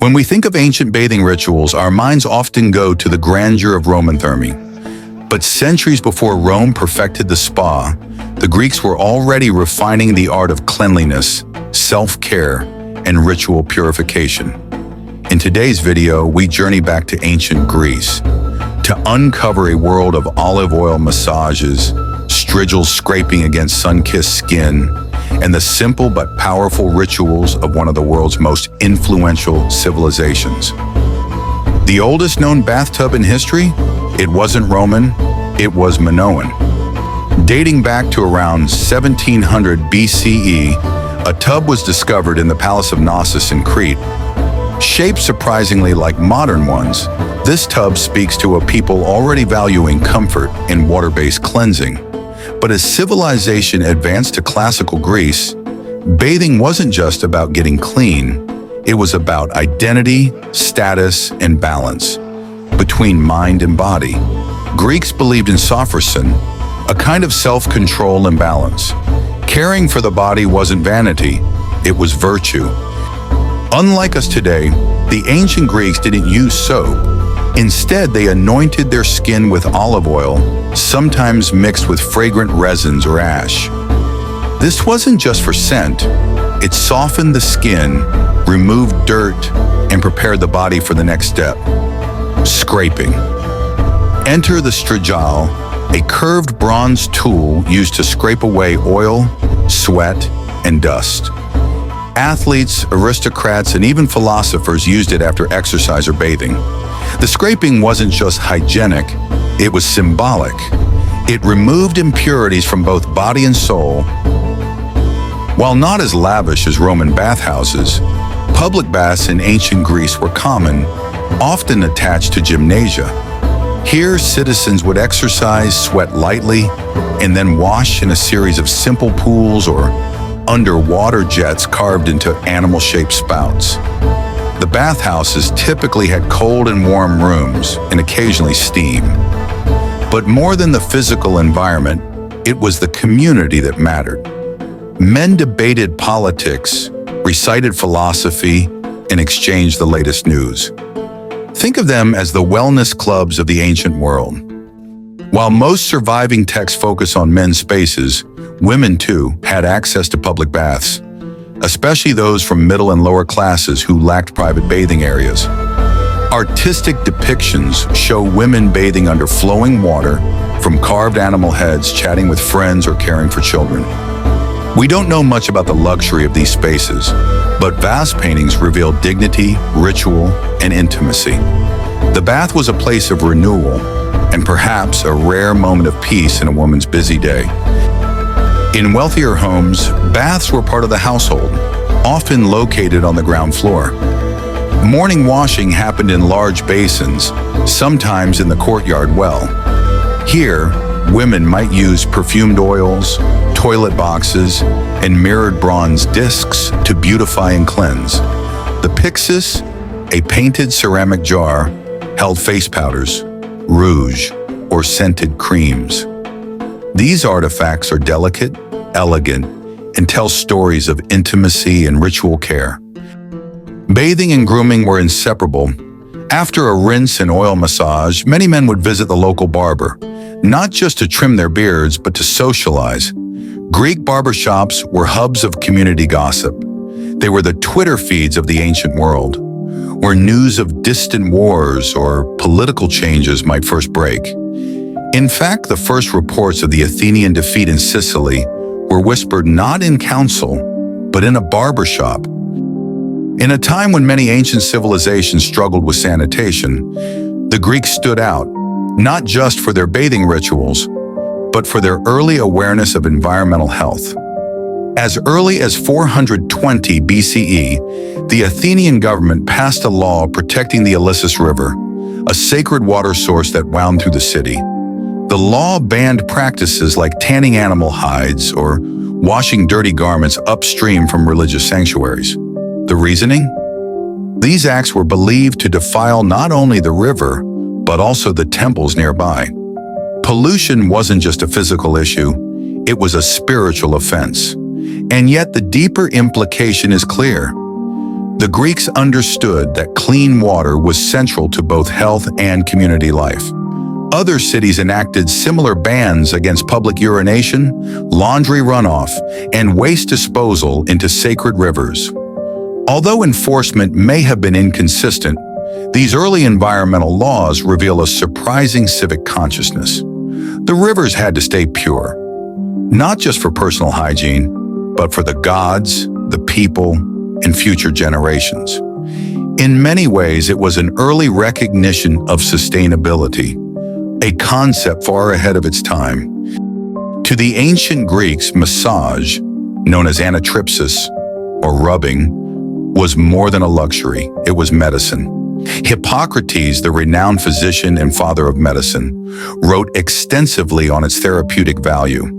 When we think of ancient bathing rituals, our minds often go to the grandeur of Roman thermae. But centuries before Rome perfected the spa, the Greeks were already refining the art of cleanliness, self-care, and ritual purification. In today's video, we journey back to ancient Greece to uncover a world of olive oil massages, strigils scraping against sun-kissed skin, and the simple but powerful rituals of one of the world's most influential civilizations. The oldest known bathtub in history? It wasn't Roman, it was Minoan. Dating back to around 1700 BCE, a tub was discovered in the Palace of Knossos in Crete. Shaped surprisingly like modern ones, this tub speaks to a people already valuing comfort in water-based cleansing. But as civilization advanced to classical Greece, bathing wasn't just about getting clean. It was about identity, status, and balance between mind and body. Greeks believed in sophrosin, a kind of self-control and balance. Caring for the body wasn't vanity, it was virtue. Unlike us today, the ancient Greeks didn't use soap. Instead, they anointed their skin with olive oil, sometimes mixed with fragrant resins or ash. This wasn't just for scent. It softened the skin, removed dirt, and prepared the body for the next step: scraping. Enter the strigil, a curved bronze tool used to scrape away oil, sweat, and dust. Athletes, aristocrats, and even philosophers used it after exercise or bathing. The scraping wasn't just hygienic, it was symbolic. It removed impurities from both body and soul. While not as lavish as Roman bathhouses, public baths in ancient Greece were common, often attached to gymnasia. Here, citizens would exercise, sweat lightly, and then wash in a series of simple pools or underwater jets carved into animal-shaped spouts. The bathhouses typically had cold and warm rooms and occasionally steam. But more than the physical environment, it was the community that mattered. Men debated politics, recited philosophy, and exchanged the latest news. Think of them as the wellness clubs of the ancient world. While most surviving texts focus on men's spaces, women too had access to public baths, especially those from middle and lower classes who lacked private bathing areas. Artistic depictions show women bathing under flowing water, from carved animal heads, chatting with friends, or caring for children. We don't know much about the luxury of these spaces, but vase paintings reveal dignity, ritual, and intimacy. The bath was a place of renewal, and perhaps a rare moment of peace in a woman's busy day. In wealthier homes, baths were part of the household, often located on the ground floor. Morning washing happened in large basins, sometimes in the courtyard well. Here, women might use perfumed oils, toilet boxes, and mirrored bronze discs to beautify and cleanse. The pyxis, a painted ceramic jar, held face powders, rouge, or scented creams. These artifacts are delicate, elegant, and tell stories of intimacy and ritual care. Bathing and grooming were inseparable. After a rinse and oil massage, many men would visit the local barber, not just to trim their beards, but to socialize. Greek barbershops were hubs of community gossip. They were the Twitter feeds of the ancient world, where news of distant wars or political changes might first break. In fact, the first reports of the Athenian defeat in Sicily were whispered not in council, but in a barbershop. In a time when many ancient civilizations struggled with sanitation, the Greeks stood out, not just for their bathing rituals, but for their early awareness of environmental health. As early as 420 BCE, the Athenian government passed a law protecting the Ilissus River, a sacred water source that wound through the city. The law banned practices like tanning animal hides or washing dirty garments upstream from religious sanctuaries. The reasoning? These acts were believed to defile not only the river, but also the temples nearby. Pollution wasn't just a physical issue, it was a spiritual offense. And yet the deeper implication is clear. The Greeks understood that clean water was central to both health and community life. Other cities enacted similar bans against public urination, laundry runoff, and waste disposal into sacred rivers. Although enforcement may have been inconsistent, these early environmental laws reveal a surprising civic consciousness. The rivers had to stay pure, not just for personal hygiene, but for the gods, the people, and future generations. In many ways, it was an early recognition of sustainability, a concept far ahead of its time. To the ancient Greeks, massage, known as anatripsis, or rubbing, was more than a luxury, it was medicine. Hippocrates, the renowned physician and father of medicine, wrote extensively on its therapeutic value.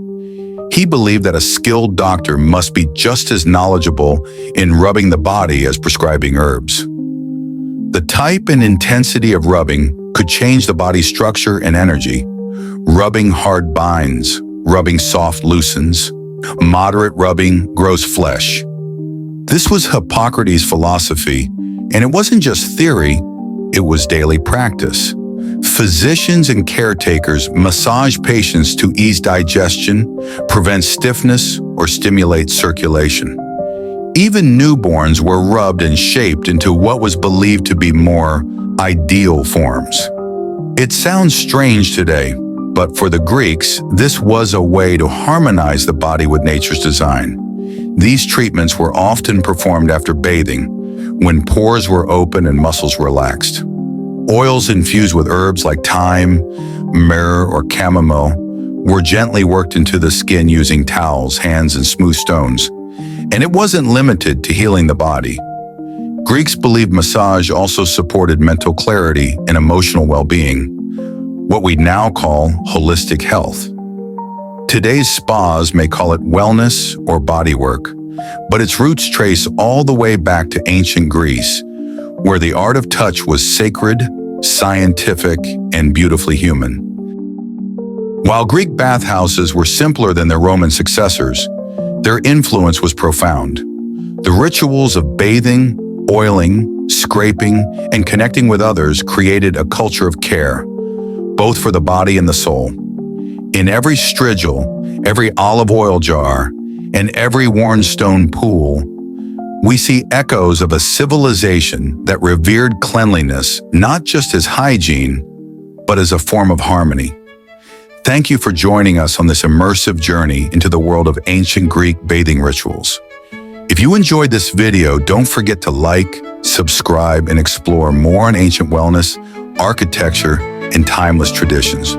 He believed that a skilled doctor must be just as knowledgeable in rubbing the body as prescribing herbs. The type and intensity of rubbing could change the body's structure and energy. Rubbing hard binds, rubbing soft loosens, moderate rubbing grows flesh. This was Hippocrates' philosophy, and it wasn't just theory, it was daily practice. Physicians and caretakers massage patients to ease digestion, prevent stiffness, or stimulate circulation. Even newborns were rubbed and shaped into what was believed to be more ideal forms. It sounds strange today, but for the Greeks, this was a way to harmonize the body with nature's design. These treatments were often performed after bathing, when pores were open and muscles relaxed. Oils infused with herbs like thyme, myrrh, or chamomile were gently worked into the skin using towels, hands, and smooth stones. And it wasn't limited to healing the body. Greeks believed massage also supported mental clarity and emotional well-being, what we now call holistic health. Today's spas may call it wellness or bodywork, but its roots trace all the way back to ancient Greece, where the art of touch was sacred, scientific, and beautifully human. While Greek bathhouses were simpler than their Roman successors, their influence was profound. The rituals of bathing, oiling, scraping, and connecting with others created a culture of care, both for the body and the soul. In every strigil, every olive oil jar, and every worn stone pool, we see echoes of a civilization that revered cleanliness not just as hygiene, but as a form of harmony. Thank you for joining us on this immersive journey into the world of ancient Greek bathing rituals. If you enjoyed this video, don't forget to like, subscribe, and explore more on ancient wellness, architecture, and timeless traditions.